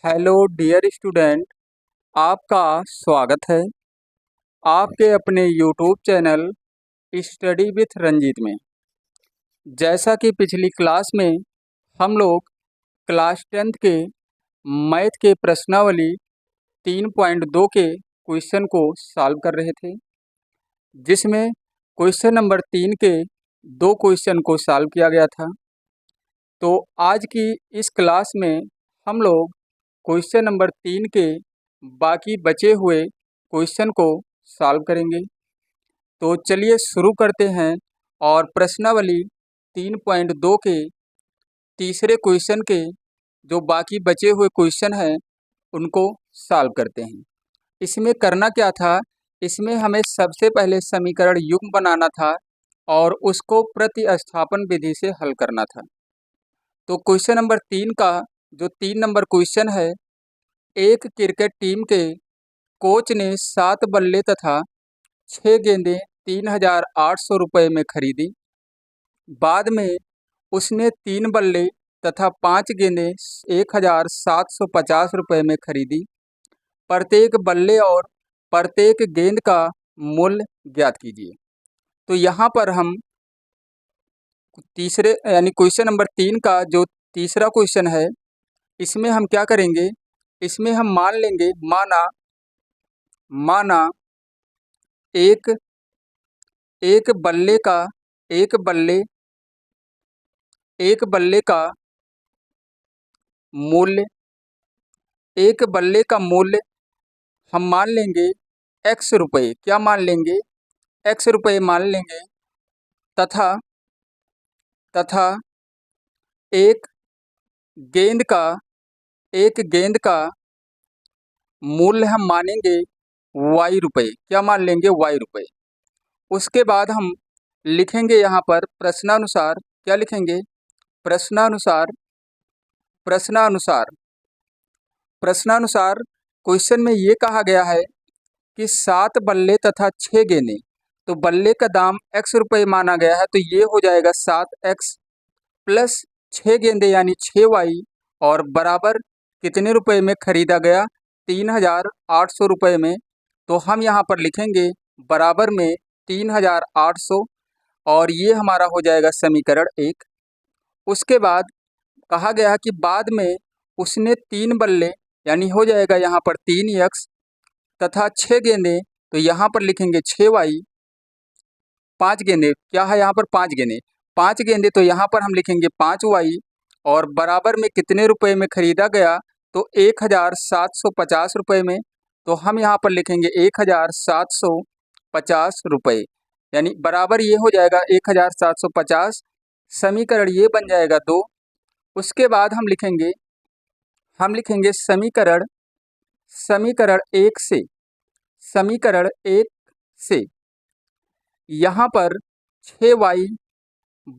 Hello dear student, आपका स्वागत है आपके अपने YouTube channel study with Ranjeet में। जैसा कि पिछली क्लास में हम लोग क्लास 10th के मैथ के प्रश्नावली 3.2 के क्वेश्चन को सॉल्व कर रहे थे, जिसमें क्वेश्चन नंबर 3 के 2 क्वेश्चन को सॉल्व किया गया था। तो आज की इस क्लास में हम लोग क्वेश्चन नंबर 3 के बाकी बचे हुए क्वेश्चन को सॉल्व करेंगे। तो चलिए शुरू करते हैं और प्रश्नावली 3.2 के तीसरे क्वेश्चन के जो बाकी बचे हुए क्वेश्चन हैं उनको सॉल्व करते हैं। इसमें करना क्या था, इसमें हमें सबसे पहले समीकरण युग्म बनाना था और उसको प्रतिस्थापन विधि से हल करना था। तो क्वेश्चन नंबर 3 का जो 3 नंबर क्वेश्चन है, एक क्रिकेट टीम के कोच ने 7 बल्ले तथा 6 गेंदें 3,800 रुपये में खरीदी। बाद में उसने 3 बल्ले तथा 5 गेंदें 1,750 रुपये में खरीदी। प्रत्येक बल्ले और प्रत्येक गेंद का मूल्य ज्ञात कीजिए। तो यहाँ पर हम तीसरे यानी क्वेश्चन नंबर 3 का जो तीसरा क्वेश्चन है, इसमें हम क्या करेंगे, इसमें हम मान लेंगे, माना एक बल्ले का मूल्य, एक बल्ले का मूल्य हम मान लेंगे x रुपये। क्या मान लेंगे? x रुपये मान लेंगे। तथा एक गेंद का मूल्य हम मानेंगे y रुपये। क्या मान लेंगे? y रुपये। उसके बाद हम लिखेंगे यहाँ पर प्रश्नानुसार। क्या लिखेंगे? प्रश्नानुसार क्वेश्चन में ये कहा गया है कि 7 बल्ले तथा 6 गेंदें, तो बल्ले का दाम x रुपये माना गया है, तो ये हो जाएगा 7x प्लस 6 गेंदें यानी 6y, और बराबर कितने रुपए में खरीदा गया? 3,800 रुपये में। तो हम यहाँ पर लिखेंगे बराबर में 3,800, और ये हमारा हो जाएगा समीकरण 1। उसके बाद कहा गया कि बाद में उसने 3 बल्ले यानी हो जाएगा यहाँ पर 3x तथा 6 गेंदें, तो यहाँ पर लिखेंगे 6y, 5 गेंदें, क्या है यहाँ पर? 5 गेंदें, तो यहाँ पर हम लिखेंगे 5y, और बराबर में कितने रुपए में खरीदा गया? तो 1,750 रुपये में। तो हम यहाँ पर लिखेंगे 1,750 रुपये, यानी बराबर ये हो जाएगा 1,750। समीकरण ये बन जाएगा 2। उसके बाद हम लिखेंगे समीकरण 1 से यहाँ पर 6y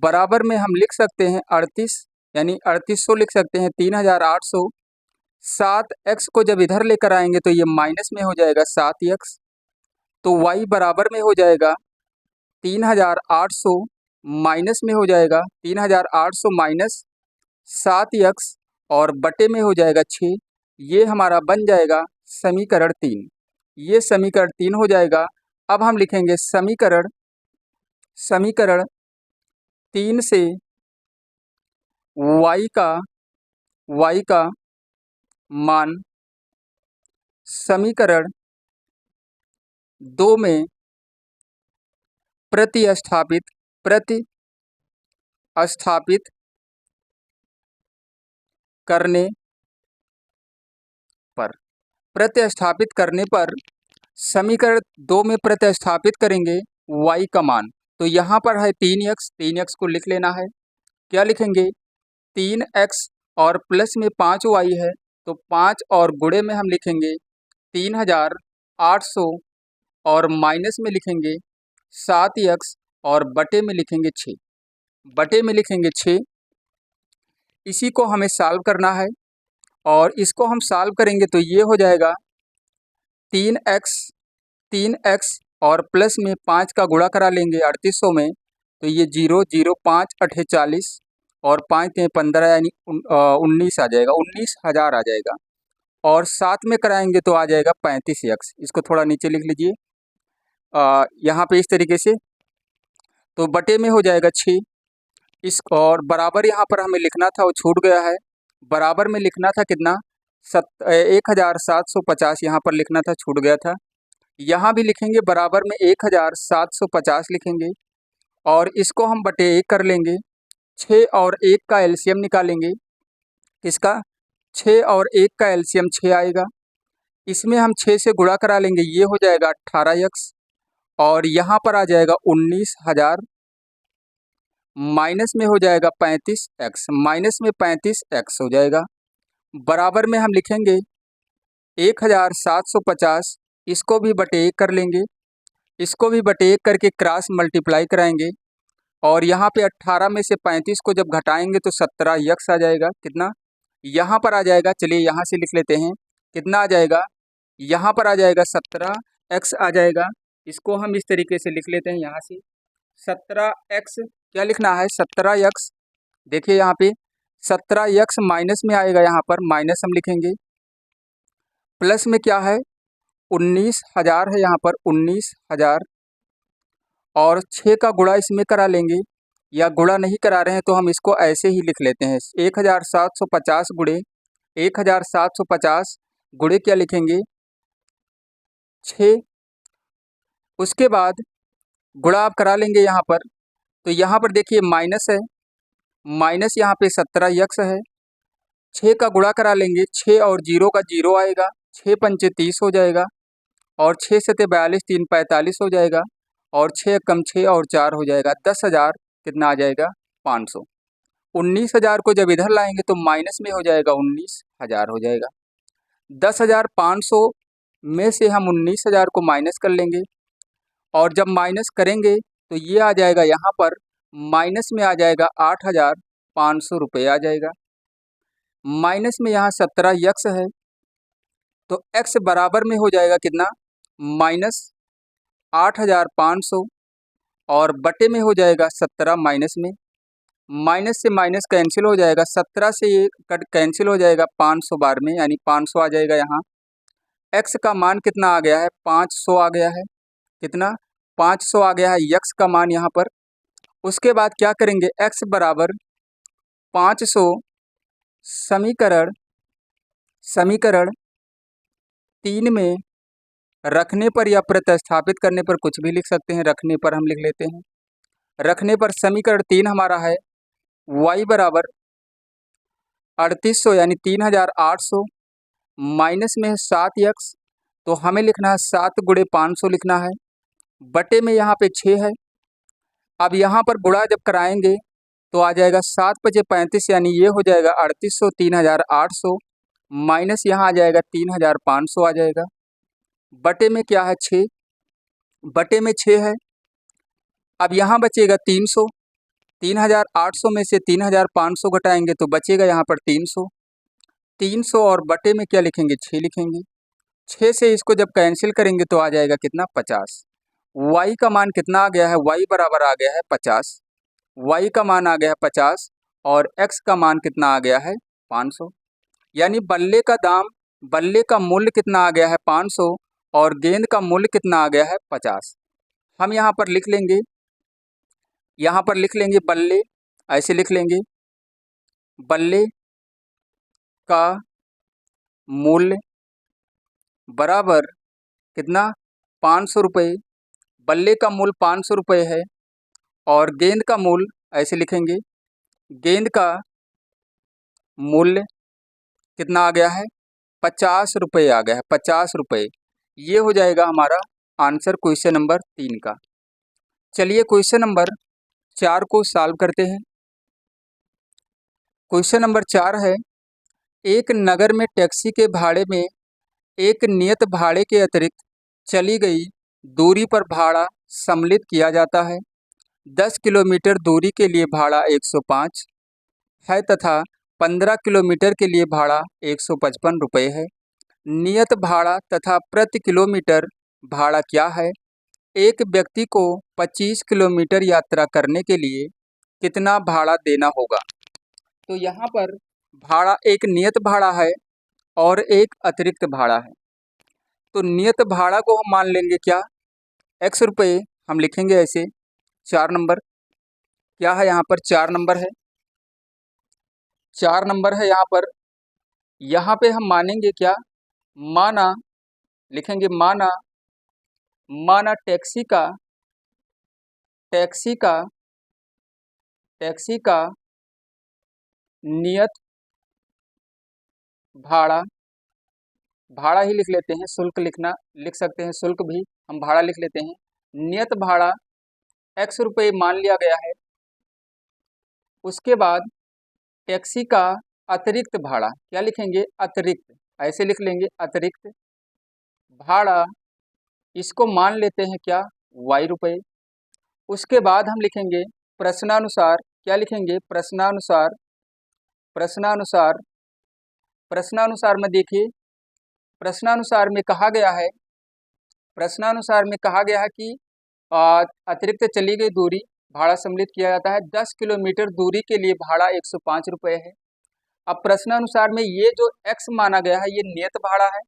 बराबर में हम लिख सकते हैं 38, यानी 3800 लिख सकते हैं, 3,800। 7x को जब इधर लेकर आएंगे तो ये माइनस में हो जाएगा 7x, तो y बराबर में हो जाएगा 3,800 माइनस में हो जाएगा 3,800 माइनस 7x, और बटे में हो जाएगा 6। ये हमारा बन जाएगा समीकरण 3। ये समीकरण 3 हो जाएगा। अब हम लिखेंगे समीकरण 3 से y का मान समीकरण 2 में प्रतिस्थापित करने पर समीकरण 2 में प्रतिस्थापित करेंगे y का मान। तो यहाँ पर है 3x को लिख लेना है। क्या लिखेंगे? 3x और प्लस में 5y है, तो 5 और गुणे में हम लिखेंगे 3,800, और माइनस में लिखेंगे 7x, और बटे में लिखेंगे 6। इसी को हमें सॉल्व करना है, और इसको हम सॉल्व करेंगे तो ये हो जाएगा 3x और प्लस में 5 का गुणा करा लेंगे 3800 में, तो ये 0 0 5 48, और 5 3 15 यानी 19 आ जाएगा, 19,000 आ जाएगा। और साथ में कराएंगे तो आ जाएगा 35x। इसको थोड़ा नीचे लिख लीजिए यहाँ पे इस तरीके से, तो बटे में हो जाएगा 6। इस और बराबर यहाँ पर हमें लिखना था, वो छूट गया है। बराबर में लिखना था कितना, 1750 यहाँ पर लिखना था, छूट गया था। यहाँ भी लिखेंगे बराबर में 1750 लिखेंगे और इसको हम बटे 1 कर लेंगे। 6 और 1 का एलसीएम निकालेंगे। किसका, 6 और 1 का एलसीएम 6 आएगा। इसमें हम 6 से गुणा करा लेंगे, ये हो जाएगा 18x और यहाँ पर आ जाएगा 19,000, माइनस में हो जाएगा 35x, माइनस में 35x हो जाएगा। बराबर में हम लिखेंगे 1750, इसको भी बटे 1 कर लेंगे, इसको भी बटे 1 करके क्रॉस मल्टीप्लाई कराएंगे और यहाँ पे 18 में से 35 को जब घटाएंगे तो 17x आ जाएगा। कितना, यहाँ पर आ जाएगा, चलिए यहाँ से लिख लेते हैं, कितना आ जाएगा, यहाँ पर आ जाएगा 17x आ जाएगा। इसको हम इस तरीके से लिख लेते हैं, यहाँ से 17x क्या लिखना है, 17x। देखिए यहाँ पे 17x माइनस में आएगा, यहाँ पर माइनस हम लिखेंगे, प्लस में क्या है 19,000 है, यहाँ पर 19,000 और 6 का गुणा इसमें करा लेंगे, या गुणा नहीं करा रहे हैं तो हम इसको ऐसे ही लिख लेते हैं, 1750 गुणे 1750 गुणे क्या लिखेंगे 6। उसके बाद गुणा आप करा लेंगे यहाँ पर, तो यहाँ पर देखिए माइनस है, माइनस यहाँ पे 17x है। 6 का गुणा करा लेंगे, 6 और 0 का 0 आएगा, 6 पंचे 30 हो जाएगा और 6 सते 42, 3 45 हो जाएगा और 6 कम 6 और 4 हो जाएगा, 10,000 कितना आ जाएगा 500। 19,000 को जब इधर लाएंगे तो माइनस में हो जाएगा 19,000 हो जाएगा। 10,500 में से हम 19,000 को माइनस कर लेंगे और जब माइनस करेंगे तो ये आ जाएगा, यहाँ पर माइनस में आ जाएगा 8,500 रुपये आ जाएगा। माइनस में यहाँ 17x है तो x बराबर में हो जाएगा कितना, माइनस 8,500 और बटे में हो जाएगा 17 माइनस में, माइनस से माइनस कैंसिल हो जाएगा, 17 से ये कट कैंसिल हो जाएगा 500 बार में, यानी 500 आ जाएगा। यहाँ x का मान कितना आ गया है, 500 आ गया है। कितना, 500 आ गया है x का मान यहाँ पर। उसके बाद क्या करेंगे, x बराबर 500 समीकरण 3 में रखने पर या प्रतिस्थापित करने पर कुछ भी लिख सकते हैं, रखने पर हम लिख लेते हैं। रखने पर समीकरण 3 हमारा है y बराबर 3800 यानी 3,800 माइनस में है 7x, तो हमें लिखना है 7 गुणे 500 लिखना है, बटे में यहाँ पे 6 है। अब यहाँ पर गुणा जब कराएंगे तो आ जाएगा 7 पचे 35 यानी ये हो जाएगा 3800, 3,800 माइनस यहाँ आ जाएगा 3,500 आ जाएगा, बटे में क्या है 6, बटे में 6 है। अब यहाँ बचेगा 300, 3,800 में से 3,500 घटाएंगे तो बचेगा यहाँ पर 300, 300 और बटे में क्या लिखेंगे 6 लिखेंगे। 6 से इसको जब कैंसिल करेंगे तो आ जाएगा कितना 50। y का मान कितना आ गया है, y बराबर आ गया है 50, y का मान आ गया है 50 और x का मान कितना आ गया है 500, यानी बल्ले का दाम, बल्ले का मूल्य कितना आ गया है 500 और गेंद का मूल्य कितना आ गया है 50। हम यहाँ पर लिख लेंगे, यहाँ पर लिख लेंगे बल्ले, ऐसे लिख लेंगे, बल्ले का मूल्य बराबर कितना 500 रुपये, बल्ले का मूल्य 500 रुपये है और गेंद का मूल्य ऐसे लिखेंगे, गेंद का मूल्य कितना आ गया है 50 रुपये आ गया है, 50 रुपये। ये हो जाएगा हमारा आंसर क्वेश्चन नंबर 3 का। चलिए क्वेश्चन नंबर 4 को सॉल्व करते हैं। क्वेश्चन नंबर 4 है, एक नगर में टैक्सी के भाड़े में एक नियत भाड़े के अतिरिक्त चली गई दूरी पर भाड़ा सम्मिलित किया जाता है। 10 किलोमीटर दूरी के लिए भाड़ा 105 है तथा 15 किलोमीटर के लिए भाड़ा 155 रुपये है। नियत भाड़ा तथा प्रति किलोमीटर भाड़ा क्या है? एक व्यक्ति को 25 किलोमीटर यात्रा करने के लिए कितना भाड़ा देना होगा? तो यहाँ पर भाड़ा एक नियत भाड़ा है और एक अतिरिक्त भाड़ा है। तो नियत भाड़ा को हम मान लेंगे क्या, x रुपये। हम लिखेंगे ऐसे 4 नंबर, क्या है यहाँ पर 4 नंबर है, 4 नंबर है यहाँ पर। यहाँ पे हम मानेंगे क्या, माना, लिखेंगे माना, माना टैक्सी का, टैक्सी का, टैक्सी का नियत भाड़ा, भाड़ा ही लिख लेते हैं, शुल्क लिखना लिख सकते हैं, शुल्क भी हम भाड़ा लिख लेते हैं। नियत भाड़ा x रुपये मान लिया गया है। उसके बाद टैक्सी का अतिरिक्त भाड़ा, क्या लिखेंगे, अतिरिक्त, ऐसे लिख लेंगे अतिरिक्त भाड़ा, इसको मान लेते हैं क्या, y रुपये। उसके बाद हम लिखेंगे प्रश्नानुसार, क्या लिखेंगे, प्रश्नानुसार, प्रश्नानुसार, प्रश्नानुसार में देखिए, प्रश्नानुसार में कहा गया है, प्रश्नानुसार में कहा गया है कि अतिरिक्त चली गई दूरी भाड़ा सम्मिलित किया जाता है। 10 किलोमीटर दूरी के लिए भाड़ा 105 रुपये है। अब प्रश्नानुसार में ये जो x माना गया है ये नियत भाड़ा है,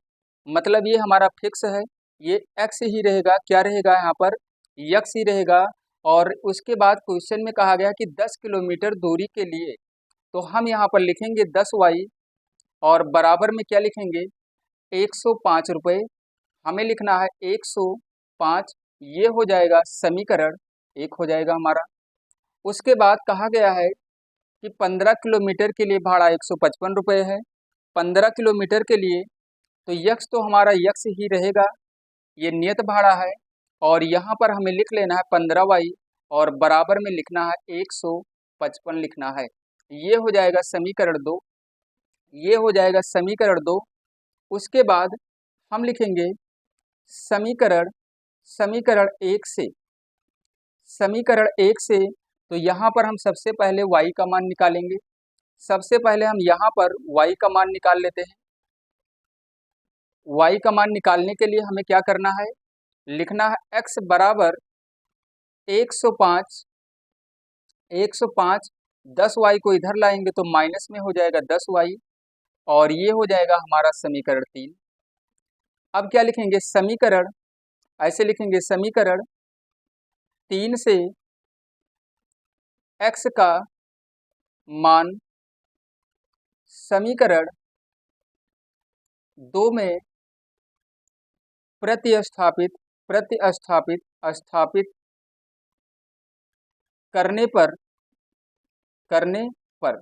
मतलब ये हमारा फिक्स है, ये x ही रहेगा, क्या रहेगा यहाँ पर, x ही रहेगा। और उसके बाद क्वेश्चन में कहा गया कि 10 किलोमीटर दूरी के लिए, तो हम यहाँ पर लिखेंगे 10y और बराबर में क्या लिखेंगे, 105 रुपये। हमें लिखना है 105, ये हो जाएगा समीकरण 1 हो जाएगा हमारा। उसके बाद कहा गया है कि 15 किलोमीटर के लिए भाड़ा 155 रुपये है, 15 किलोमीटर के लिए, तो यक्स तो हमारा यक्स ही रहेगा, ये नियत भाड़ा है। और यहाँ पर हमें लिख लेना है 15y और बराबर में लिखना है 155 लिखना है, ये हो जाएगा समीकरण 2, ये हो जाएगा समीकरण 2। उसके बाद हम लिखेंगे समीकरण, समीकरण 1 से, समीकरण 1 से, तो यहाँ पर हम सबसे पहले y का मान निकालेंगे। सबसे पहले हम यहाँ पर y का मान निकाल लेते हैं। y का मान निकालने के लिए हमें क्या करना है, लिखना है x बराबर 105, 105, 10y को इधर लाएंगे तो माइनस में हो जाएगा 10y और ये हो जाएगा हमारा समीकरण 3। अब क्या लिखेंगे, समीकरण, ऐसे लिखेंगे समीकरण 3 से x का मान समीकरण 2 में प्रतिस्थापित, प्रतिस्थापित, स्थापित करने पर, करने पर,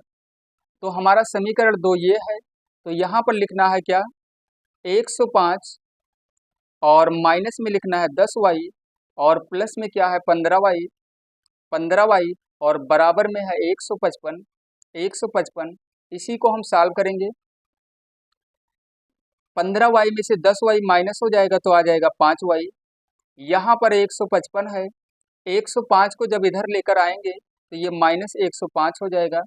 तो हमारा समीकरण 2 ये है। तो यहाँ पर लिखना है क्या, 105 और माइनस में लिखना है 10y और प्लस में क्या है 15y, 15y और बराबर में है 155, 155, इसी को हम सॉल्व करेंगे। 15y में से 10y माइनस हो जाएगा तो आ जाएगा 5y, यहाँ पर 155 है, 105 को जब इधर लेकर आएंगे तो ये माइनस 105 हो जाएगा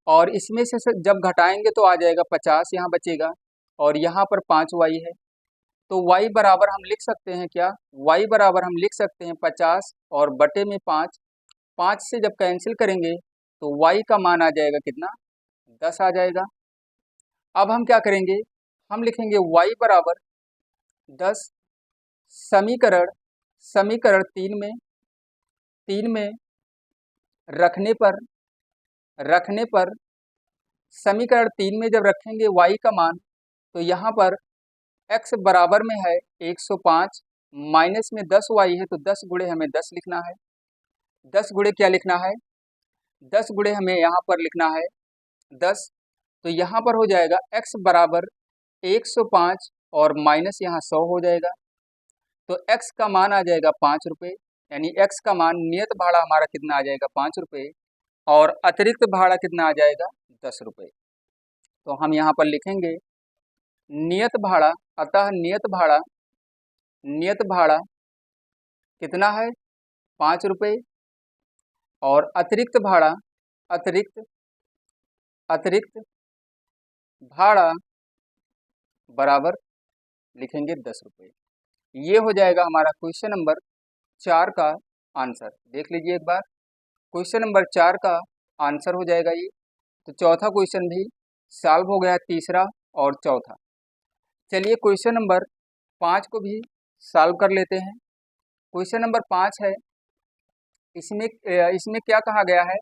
और इसमें से जब घटाएंगे तो आ जाएगा 50, यहाँ बचेगा और यहाँ पर 5y है। तो y बराबर हम लिख सकते हैं क्या, y बराबर हम लिख सकते हैं 50 और बटे में 5, 5 से जब कैंसिल करेंगे तो y का मान आ जाएगा कितना, 10 आ जाएगा। अब हम क्या करेंगे, हम लिखेंगे y बराबर 10, समीकरण, समीकरण 3 में, 3 में रखने पर, रखने पर, समीकरण 3 में जब रखेंगे y का मान, तो यहाँ पर x बराबर में है 105, माइनस में 10y है तो 10 गुणे हमें 10 लिखना है, 10 गुणे क्या लिखना है, 10 गुणे हमें यहाँ पर लिखना है 10, तो यहाँ पर हो जाएगा x बराबर 105 और माइनस यहाँ 100 हो जाएगा, तो x का मान आ जाएगा 5 रुपये, यानी x का मान नियत भाड़ा हमारा कितना आ जाएगा 5 रुपये और अतिरिक्त भाड़ा कितना आ जाएगा 10 रुपये। तो हम यहाँ पर लिखेंगे नियत भाड़ा, अतः नियत भाड़ा, नियत भाड़ा कितना है 5 रुपये और अतिरिक्त भाड़ा, अतिरिक्त, अतिरिक्त भाड़ा बराबर लिखेंगे 10 रुपये। ये हो जाएगा हमारा क्वेश्चन नंबर 4 का आंसर। देख लीजिए एक बार, क्वेश्चन नंबर 4 का आंसर हो जाएगा ये। तो चौथा क्वेश्चन भी सॉल्व हो गया, तीसरा और चौथा। चलिए क्वेश्चन नंबर 5 को भी सॉल्व कर लेते हैं। क्वेश्चन नंबर 5 है, इसमें क्या कहा गया है,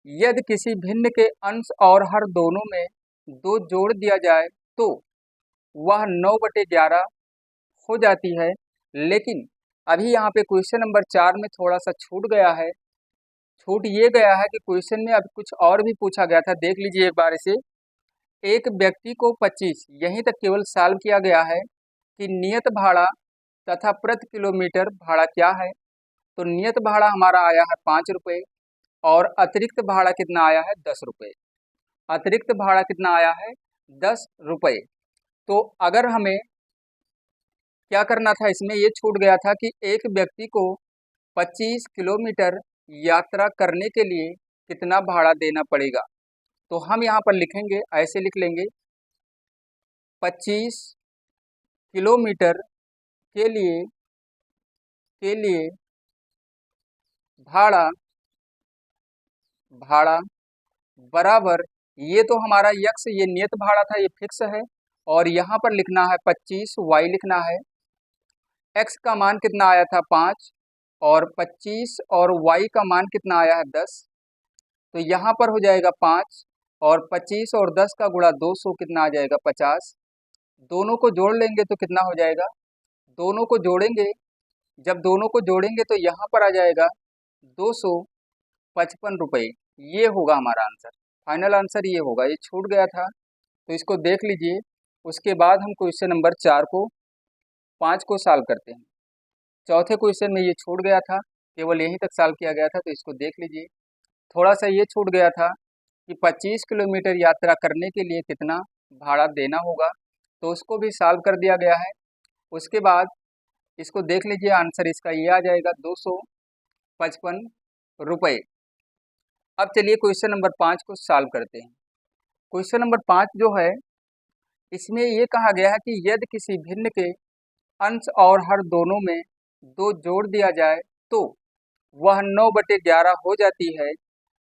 यदि किसी भिन्न के अंश और हर दोनों में 2 जोड़ दिया जाए तो वह 9/11 हो जाती है। लेकिन अभी यहाँ पे क्वेश्चन नंबर 4 में थोड़ा सा छूट गया है। छूट ये गया है कि क्वेश्चन में अब कुछ और भी पूछा गया था, देख लीजिए एक बार इसे। एक व्यक्ति को 25, यहीं तक केवल सॉल्व किया गया है कि नियत भाड़ा तथा प्रति किलोमीटर भाड़ा क्या है। तो नियत भाड़ा हमारा आया है 5 रुपये और अतिरिक्त भाड़ा कितना आया है 10 रुपये। अतिरिक्त भाड़ा कितना आया है 10 रुपये। तो अगर हमें क्या करना था, इसमें ये छूट गया था कि एक व्यक्ति को 25 किलोमीटर यात्रा करने के लिए कितना भाड़ा देना पड़ेगा। तो हम यहाँ पर लिखेंगे, ऐसे लिख लेंगे, 25 किलोमीटर के लिए भाड़ा बराबर, ये तो हमारा यक्स, ये नियत भाड़ा था, ये फिक्स है। और यहाँ पर लिखना है 25, वाई लिखना है। एक्स का मान कितना आया था 5 और 25 और वाई का मान कितना आया है 10। तो यहाँ पर हो जाएगा 5 और 25 और 10 का गुणा 200 कितना आ जाएगा 50। दोनों को जोड़ लेंगे तो कितना हो जाएगा, दोनों को जोड़ेंगे, जब दोनों को जोड़ेंगे तो यहाँ पर आ जाएगा 255 रुपये। ये होगा हमारा आंसर, फाइनल आंसर ये होगा। ये छूट गया था तो इसको देख लीजिए। उसके बाद हम क्वेश्चन नंबर 5 को सॉल्व करते हैं। चौथे क्वेश्चन में ये छूट गया था, केवल यहीं तक सॉल्व किया गया था, तो इसको देख लीजिए। थोड़ा सा ये छूट गया था कि 25 किलोमीटर यात्रा करने के लिए कितना भाड़ा देना होगा, तो उसको भी सॉल्व कर दिया गया है। उसके बाद इसको देख लीजिए, आंसर इसका ये आ जाएगा 255 रुपये। अब चलिए क्वेश्चन नंबर 5 को सॉल्व करते हैं। क्वेश्चन नंबर 5 जो है, इसमें ये कहा गया है कि यदि किसी भिन्न के अंश और हर दोनों में 2 जोड़ दिया जाए तो वह 9/11 हो जाती है।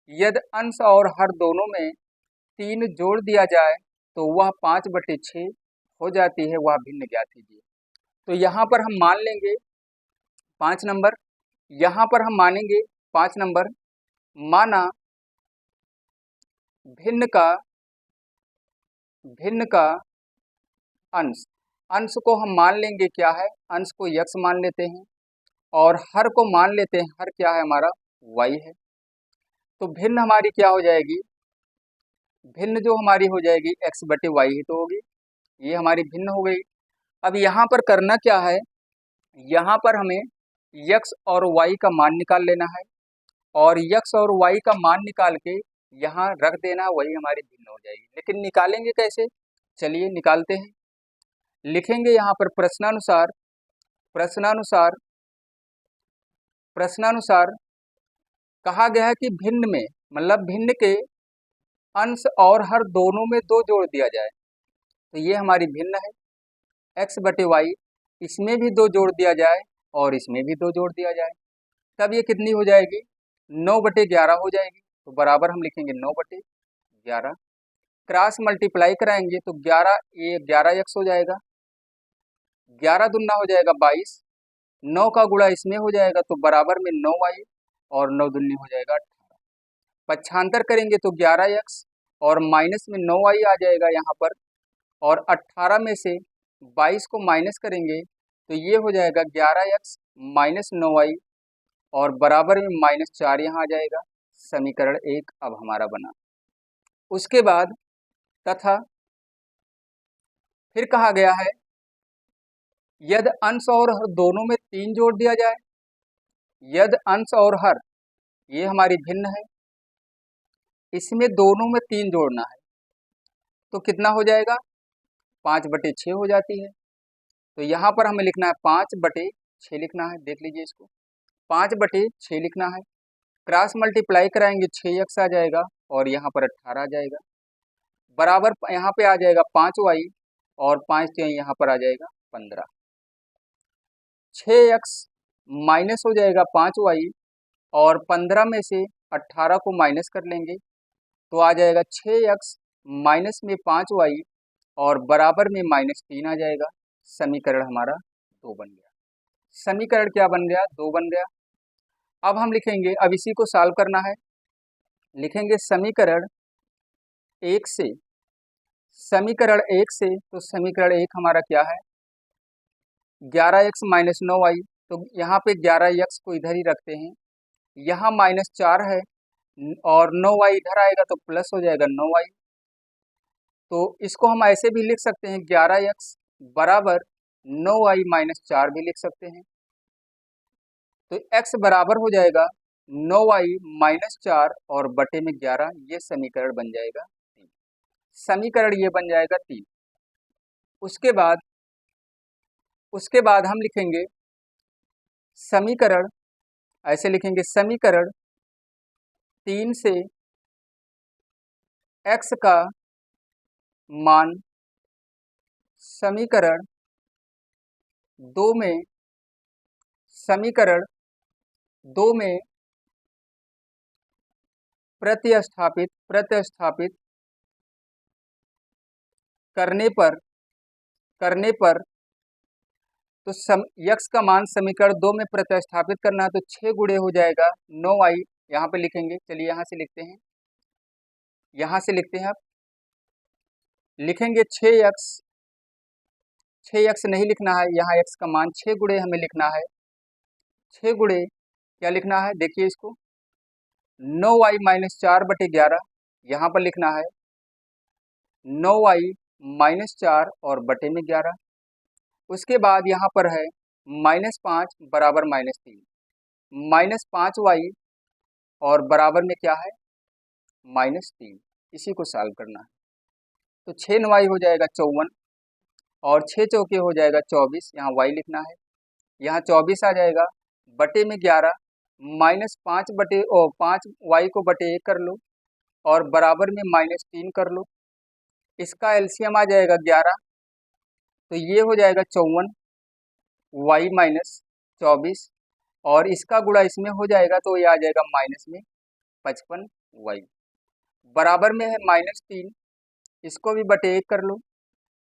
यदि अंश और हर दोनों में 3 जोड़ दिया जाए तो वह 5/6 हो जाती है, वह भिन्न ज्ञात कीजिए। तो यहाँ पर हम मान लेंगे 5 नंबर, यहाँ पर हम मानेंगे 5 नंबर, माना भिन्न का अंश को हम मान लेंगे क्या है, अंश को यक्स मान लेते हैं और हर को मान लेते हैं, हर क्या है हमारा वाई है। तो भिन्न हमारी क्या हो जाएगी, भिन्न जो हमारी हो जाएगी x/y ही तो होगी, ये हमारी भिन्न हो गई। अब यहाँ पर करना क्या है, यहाँ पर हमें x और y का मान निकाल लेना है और x और y का मान निकाल के यहाँ रख देना, वही हमारी भिन्न हो जाएगी। लेकिन निकालेंगे कैसे, चलिए निकालते हैं। लिखेंगे यहाँ पर प्रश्नानुसार कहा गया है कि भिन्न में, मतलब भिन्न के अंश और हर दोनों में 2 जोड़ दिया जाए, तो ये हमारी भिन्न है x/y, इसमें भी 2 जोड़ दिया जाए और इसमें भी 2 जोड़ दिया जाए, तब ये कितनी हो जाएगी 9/11 हो जाएगी। तो बराबर हम लिखेंगे 9/11, क्रॉस मल्टीप्लाई कराएंगे तो 11x हो जाएगा, 11 दूना हो जाएगा 22, 9 का गुणा इसमें हो जाएगा तो बराबर में 9y और 9 दूनी हो जाएगा 18। पक्षांतर करेंगे तो 11x और माइनस में 9y आ जाएगा यहाँ पर, और 18 में से 22 को माइनस करेंगे तो ये हो जाएगा 11x माइनस 9y और बराबर में -4 यहाँ आ जाएगा। समीकरण 1 अब हमारा बना। उसके बाद तथा फिर कहा गया है यदि अंश और हर दोनों में 3 जोड़ दिया जाए, यदि अंश और हर ये हमारी भिन्न है, इसमें दोनों में 3 जोड़ना है तो कितना हो जाएगा 5/6 हो जाती है। तो यहाँ पर हमें लिखना है 5/6 लिखना है, देख लीजिए इसको 5/6 लिखना है। क्रॉस मल्टीप्लाई कराएंगे 6x आ जाएगा और यहाँ पर 18 आ जाएगा, बराबर यहाँ पे आ जाएगा 5y और 5 यहाँ पर आ जाएगा 15। 6x माइनस हो जाएगा 5y और 15 में से 18 को माइनस कर लेंगे तो आ जाएगा 6x माइनस में 5y और बराबर में -3 आ जाएगा। समीकरण हमारा 2 बन गया। समीकरण क्या बन गया? 2 बन गया। अब हम लिखेंगे, अब इसी को सॉल्व करना है। लिखेंगे समीकरण 1 से, समीकरण 1 से, तो समीकरण 1 हमारा क्या है? 11x - 9y। तो यहाँ पे 11x को इधर ही रखते हैं, यहाँ -4 है और 9y इधर आएगा तो प्लस हो जाएगा 9y। तो इसको हम ऐसे भी लिख सकते हैं, 11x बराबर 9y - 4 भी लिख सकते हैं। तो x बराबर हो जाएगा 9y - 4 और बटे में 11। ये समीकरण बन जाएगा 3। समीकरण ये बन जाएगा 3। उसके बाद हम लिखेंगे समीकरण, ऐसे लिखेंगे समीकरण 3 से x का मान समीकरण 2 में, समीकरण 2 में प्रतिस्थापित करने पर तो x का मान समीकरण 2 में प्रतिस्थापित करना है तो 6 गुणे हो जाएगा 9y। यहाँ पे लिखेंगे, चलिए यहाँ से लिखते हैं, यहाँ से लिखते हैं। अब लिखेंगे 6x नहीं लिखना है, यहाँ x का मान 6 गुणे हमें लिखना है। 6 गुणे क्या लिखना है? देखिए इसको, 9y - 4 बटे 11 यहाँ पर लिखना है, 9y - 4 और बटे में 11। उसके बाद यहाँ पर है -5 बराबर -3, -5y और बराबर में क्या है? -3। इसी को सॉल्व करना है। तो 6 9y हो जाएगा 54 और 6 चौके हो जाएगा 24, यहाँ y लिखना है, यहाँ 24 आ जाएगा बटे में 11, -5 बटे 5y को बटे 1 कर लो और बराबर में -3 कर लो। इसका एलसीएम आ जाएगा 11, तो ये हो जाएगा 54 y - 24 और इसका गुणा इसमें हो जाएगा तो ये आ जाएगा माइनस में 55 y। बराबर में है -3, इसको भी बटे 1 कर लो,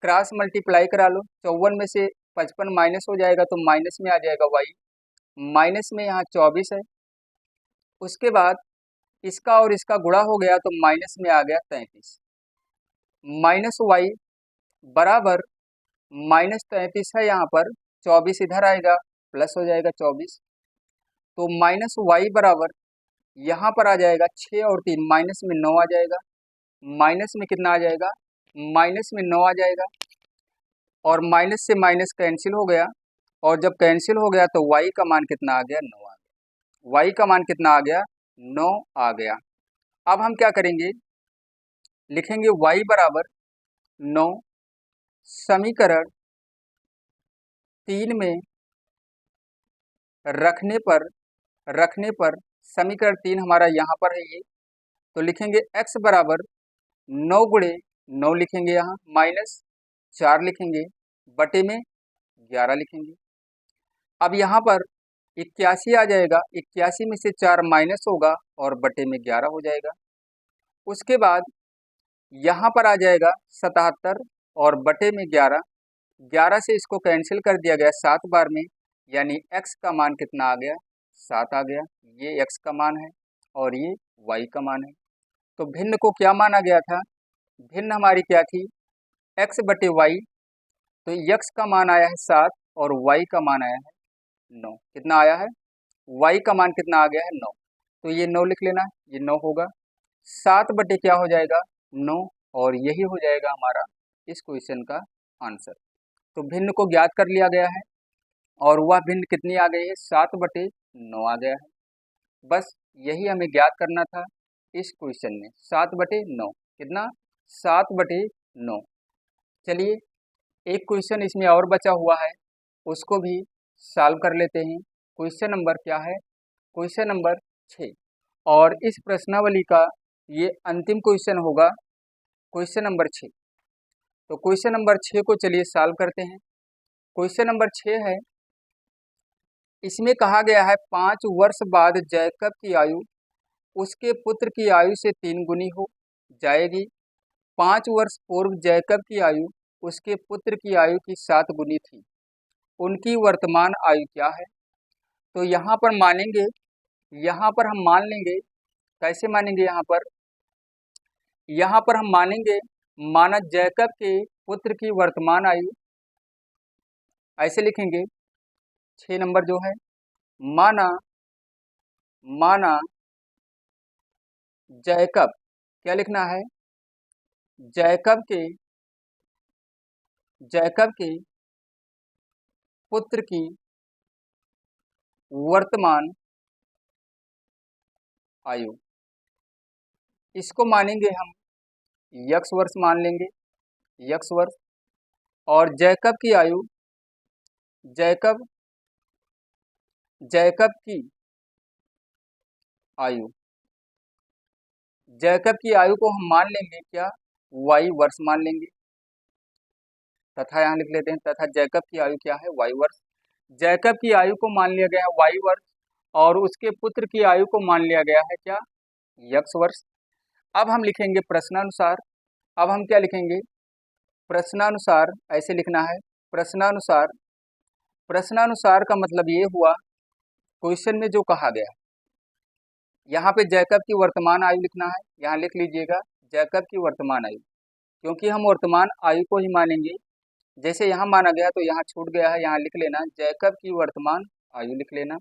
क्रॉस मल्टीप्लाई करा लो, 54 में से 55 माइनस हो जाएगा तो माइनस में आ जाएगा y, माइनस में यहाँ 24 है। उसके बाद इसका और इसका गुणा हो गया तो माइनस में आ गया 33, -y बराबर -33 है यहाँ पर, 24 इधर आएगा प्लस हो जाएगा 24। तो -y बराबर यहाँ पर आ जाएगा 6 और 3 माइनस में 9 आ जाएगा, माइनस में कितना आ जाएगा? माइनस में 9 आ जाएगा और माइनस से माइनस कैंसिल हो गया और जब कैंसिल हो गया तो y का मान कितना आ गया? 9 आ गया। y का मान कितना आ गया? 9 आ गया। अब हम क्या करेंगे? लिखेंगे y बराबर 9 समीकरण 3 में रखने पर समीकरण 3 हमारा यहाँ पर है ये, तो लिखेंगे x बराबर 9 गुणे 9 लिखेंगे, यहाँ -4 लिखेंगे, बटे में 11 लिखेंगे। अब यहाँ पर 81 आ जाएगा, 81 में से 4 माइनस होगा और बटे में 11 हो जाएगा। उसके बाद यहाँ पर आ जाएगा 77 और बटे में 11, 11 से इसको कैंसिल कर दिया गया 7 बार में, यानी x का मान कितना आ गया? 7 आ गया। ये x का मान है और ये y का मान है। तो भिन्न को क्या माना गया था? भिन्न हमारी क्या थी? x बटे y। तो x का मान आया है 7 और y का मान आया है 9। कितना आया है? y का मान कितना आ गया है? 9। तो ये 9 लिख लेना, ये 9 होगा। 7 बटे क्या हो जाएगा? 9 और यही हो जाएगा हमारा इस क्वेश्चन का आंसर। तो भिन्न को ज्ञात कर लिया गया है और वह भिन्न कितनी आ गई है? 7 बटे 9 आ गया है। बस यही हमें ज्ञात करना था इस क्वेश्चन में, 7 बटे 9। कितना? 7 बटे 9। चलिए एक क्वेश्चन इसमें और बचा हुआ है, उसको भी सॉल्व कर लेते हैं। क्वेश्चन नंबर क्या है? क्वेश्चन नंबर 6 और इस प्रश्नावली का ये अंतिम क्वेश्चन होगा, क्वेश्चन नंबर 6। तो क्वेश्चन नंबर 6 को चलिए सॉल्व करते हैं। क्वेश्चन नंबर 6 है, इसमें कहा गया है 5 वर्ष बाद जैकब की आयु उसके पुत्र की आयु से 3 गुनी हो जाएगी। 5 वर्ष पूर्व जैकब की आयु उसके पुत्र की आयु की 7 गुनी थी। उनकी वर्तमान आयु क्या है? तो यहाँ पर मानेंगे, यहाँ पर हम मान लेंगे। कैसे मानेंगे? यहाँ पर हम मानेंगे, माना जैकब के पुत्र की वर्तमान आयु, ऐसे लिखेंगे 6 नंबर जो है, माना जैकब, क्या लिखना है? जैकब के पुत्र की वर्तमान आयु, इसको मानेंगे हम यक्स वर्ष मान लेंगे, यक्स वर्ष। और जैकब की आयु, जैकब की आयु, जैकब की आयु को हम मान लेंगे क्या? वाई वर्ष मान लेंगे। तथा यहाँ लिख लेते हैं, तथा जैकब की आयु क्या है? वाई वर्ष। जैकब की आयु को मान लिया गया है वाई वर्ष, और उसके पुत्र की आयु को मान लिया गया है क्या? यक्स वर्ष। अब हम लिखेंगे प्रश्नानुसार। अब हम क्या लिखेंगे? प्रश्नानुसार, ऐसे लिखना है प्रश्नानुसार। प्रश्नानुसार का मतलब ये हुआ, क्वेश्चन में जो कहा गया, यहाँ पे जैकब की वर्तमान आयु लिखना है, यहाँ लिख लीजिएगा जैकब की वर्तमान आयु, क्योंकि हम वर्तमान आयु को ही मानेंगे। जैसे यहाँ माना गया तो यहाँ छूट गया है, यहाँ लिख लेना जैकब की वर्तमान आयु लिख लेना।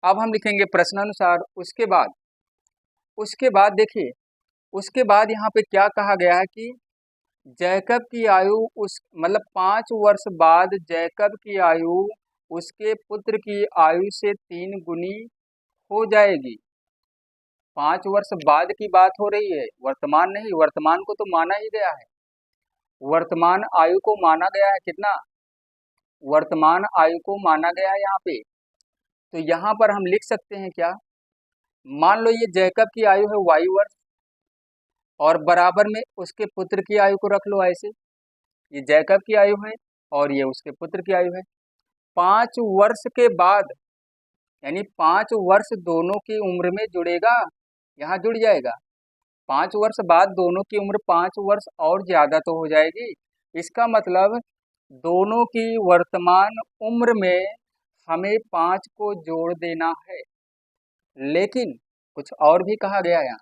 अब हम लिखेंगे प्रश्नानुसार। उसके बाद देखिए, उसके बाद यहाँ पे क्या कहा गया है कि जैकब की आयु उस मतलब 5 वर्ष बाद जैकब की आयु उसके पुत्र की आयु से 3 गुनी हो जाएगी। 5 वर्ष बाद की बात हो रही है, वर्तमान नहीं। वर्तमान को तो माना ही गया है, वर्तमान आयु को माना गया है। कितना? वर्तमान आयु को माना गया है यहाँ पे। तो यहाँ पर हम लिख सकते हैं क्या? मान लो ये जैकब की आयु है वाई वर्ष, और बराबर में उसके पुत्र की आयु को रख लो ऐसे। ये जैकब की आयु है और ये उसके पुत्र की आयु है। 5 वर्ष के बाद, यानी 5 वर्ष दोनों की उम्र में जुड़ेगा, यहाँ जुड़ जाएगा। 5 वर्ष बाद दोनों की उम्र 5 वर्ष और ज्यादा तो हो जाएगी। इसका मतलब दोनों की वर्तमान उम्र में हमें 5 को जोड़ देना है। लेकिन कुछ और भी कहा गया यहाँ,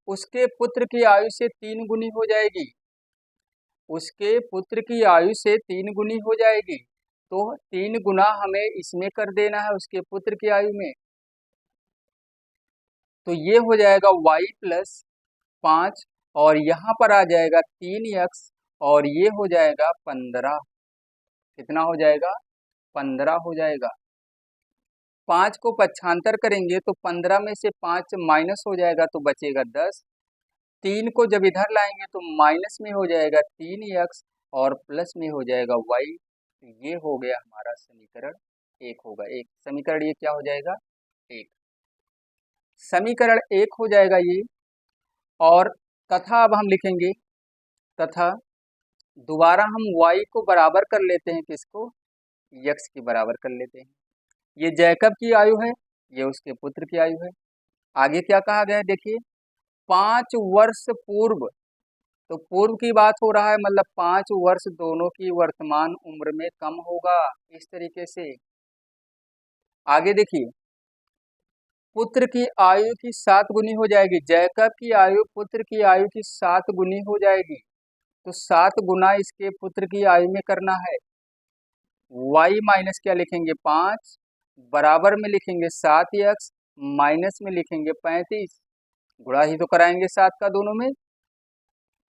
उसके पुत्र की आयु से 3 गुनी हो जाएगी। उसके पुत्र की आयु से 3 गुनी हो जाएगी, तो 3 गुना हमें इसमें कर देना है उसके पुत्र की आयु में। तो ये हो जाएगा y प्लस 5, और यहाँ पर आ जाएगा 3x, और ये हो जाएगा 15। कितना हो जाएगा? 15 हो जाएगा। 5 को पक्षांतर करेंगे तो 15 में से 5 माइनस हो जाएगा तो बचेगा 10। 3 को जब इधर लाएंगे तो माइनस में हो जाएगा 3x, और प्लस में हो जाएगा y। तो ये हो गया हमारा समीकरण 1 होगा। एक समीकरण ये क्या हो जाएगा? 1 समीकरण 1 हो जाएगा ये। और तथा अब हम लिखेंगे, तथा दोबारा हम y को बराबर कर लेते हैं, किसको? x के बराबर कर लेते हैं। ये जैकब की आयु है, ये उसके पुत्र की आयु है। आगे क्या कहा गया है देखिए, 5 वर्ष पूर्व, तो पूर्व की बात हो रहा है, मतलब 5 वर्ष दोनों की वर्तमान उम्र में कम होगा, इस तरीके से। आगे देखिए, पुत्र की आयु की 7 गुनी हो जाएगी। जैकब की आयु पुत्र की आयु की 7 गुनी हो जाएगी, तो 7 गुना इसके पुत्र की आयु में करना है। y माइनस क्या लिखेंगे? 5, बराबर में लिखेंगे 7x, माइनस में लिखेंगे 35। गुणा ही तो कराएंगे 7 का दोनों में।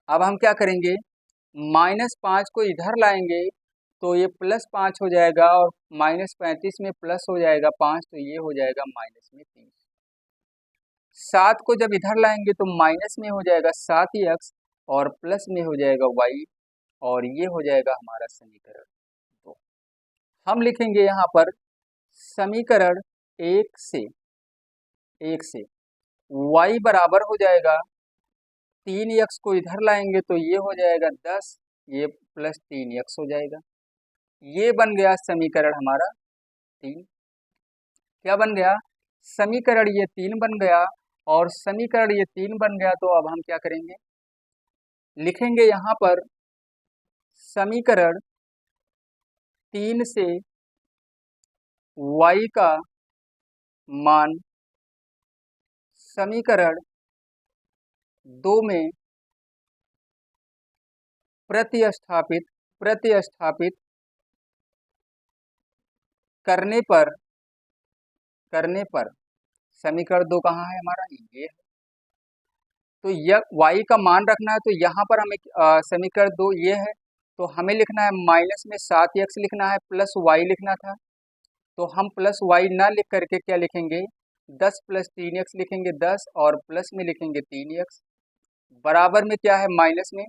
अब हम क्या करेंगे? -5 को इधर लाएंगे तो ये +5 हो जाएगा, और -35 में प्लस हो जाएगा 5, तो ये हो जाएगा माइनस में 30। 7 को जब इधर लाएंगे तो माइनस में हो जाएगा 7x, और प्लस में हो जाएगा y, और ये हो जाएगा हमारा समीकरण 2। हम लिखेंगे यहाँ पर समीकरण 1 से y बराबर हो जाएगा, 3x को इधर लाएंगे तो ये हो जाएगा 10, ये प्लस 3x हो जाएगा। ये बन गया समीकरण हमारा 3। क्या बन गया? समीकरण ये 3 बन गया। और समीकरण ये 3 बन गया, तो अब हम क्या करेंगे? लिखेंगे यहाँ पर समीकरण 3 से y का मान समीकरण 2 में प्रतिस्थापित करने पर समीकरण 2 कहाँ है हमारा, ये है। तो यह y का मान रखना है, तो यहाँ पर हमें समीकरण 2 ये है, तो हमें लिखना है माइनस में 7x लिखना है, प्लस y लिखना था। तो हम प्लस y ना लिख करके क्या लिखेंगे, 10 प्लस 3x लिखेंगे 10, और प्लस में लिखेंगे 3x, बराबर में क्या है, माइनस में,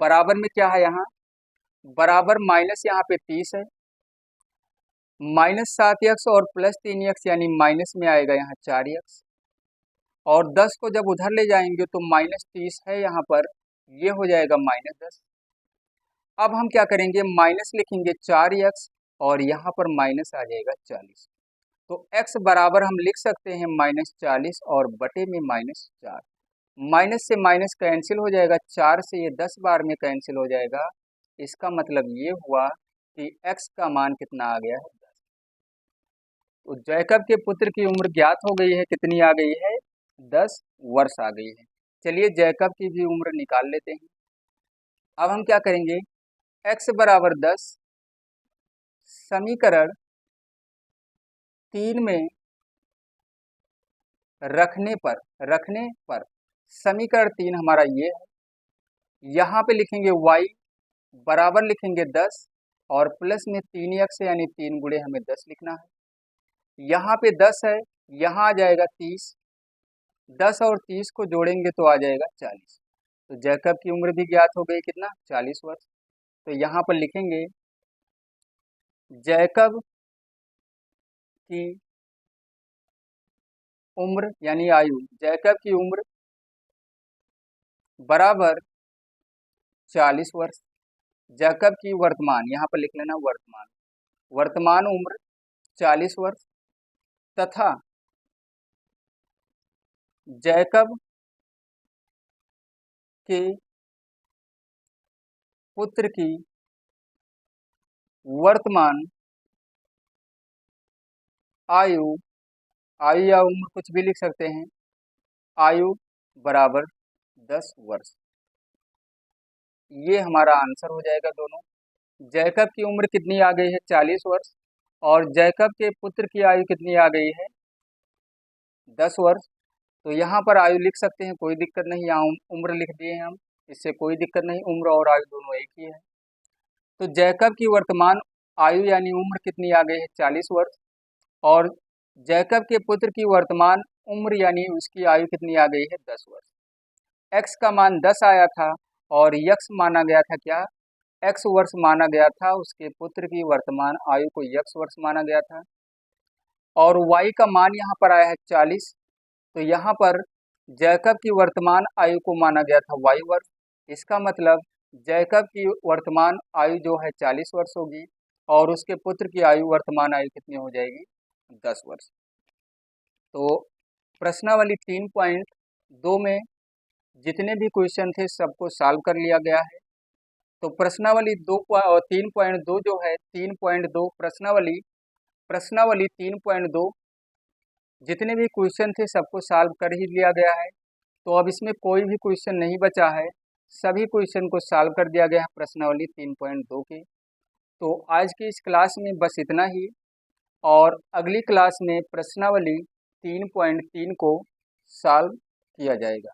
बराबर में क्या है यहाँ, बराबर माइनस यहाँ पे 30 है, माइनस 7x और प्लस 3x यानी माइनस में आएगा यहाँ 4x, और 10 को जब उधर ले जाएंगे तो माइनस 30 है यहाँ पर, ये हो जाएगा माइनस 10। अब हम क्या करेंगे, माइनस लिखेंगे 4x और यहाँ पर माइनस आ जाएगा 40। तो x बराबर हम लिख सकते हैं माइनस 40 और बटे में माइनस 4। माइनस से माइनस कैंसिल हो जाएगा, 4 से ये 10 बार में कैंसिल हो जाएगा। इसका मतलब ये हुआ कि x का मान कितना आ गया है, 10। तो जैकब के पुत्र की उम्र ज्ञात हो गई है, कितनी आ गई है, 10 वर्ष आ गई है। चलिए जैकब की भी उम्र निकाल लेते हैं। अब हम क्या करेंगे, x बराबर 10 समीकरण 3 में रखने पर समीकरण 3 हमारा ये है, यहाँ पे लिखेंगे y बराबर लिखेंगे 10 और प्लस में 3x यानी 3 गुणे हमें 10 लिखना है। यहाँ पे 10 है, यहाँ आ जाएगा 30, 10 और 30 को जोड़ेंगे तो आ जाएगा 40। तो जैकब की उम्र भी ज्ञात हो गई, कितना, 40 वर्ष। तो यहाँ पर लिखेंगे जैकब की उम्र यानी आयु, जैकब की उम्र बराबर 40 वर्ष। जैकब की वर्तमान, यहाँ पर लिख लेना वर्तमान उम्र 40 वर्ष, तथा जैकब के पुत्र की वर्तमान आयु या उम्र कुछ भी लिख सकते हैं, आयु बराबर 10 वर्ष। ये हमारा आंसर हो जाएगा दोनों। जैकब की उम्र कितनी आ गई है, 40 वर्ष, और जैकब के पुत्र की आयु कितनी आ गई है, 10 वर्ष। तो यहाँ पर आयु लिख सकते हैं, कोई दिक्कत नहीं, यहाँ उम्र लिख दिए हैं हम, इससे कोई दिक्कत नहीं, उम्र और आयु दोनों एक ही है। तो जैकब की वर्तमान आयु यानी उम्र कितनी आ गई है, 40 वर्ष, और जैकब के पुत्र की वर्तमान उम्र यानी उसकी आयु कितनी आ गई है, 10 वर्ष। x का मान 10 आया था और यक्स माना गया था, क्या, x वर्ष माना गया था, उसके पुत्र की वर्तमान आयु को यक्स वर्ष माना गया था, और y का मान यहाँ पर आया है 40। तो यहाँ पर जैकब की वर्तमान आयु को माना गया था y वर्ष। इसका मतलब जैकब की वर्तमान आयु जो है 40 वर्ष होगी, और उसके पुत्र की आयु वर्तमान आयु कितनी हो जाएगी, 10 वर्ष। तो प्रश्नावली 3.2 में जितने भी क्वेश्चन थे सबको सॉल्व कर लिया गया है। तो प्रश्नावली 3.2 जो है, 3.2 प्रश्नावली 3.2 जितने भी क्वेश्चन थे सबको सॉल्व कर ही लिया गया है। तो अब इसमें कोई भी क्वेश्चन नहीं बचा है, सभी क्वेश्चन को सॉल्व कर दिया गया है प्रश्नावली 3.2 के। तो आज की इस क्लास में बस इतना ही, और अगली क्लास में प्रश्नावली 3.3 को सॉल्व किया जाएगा।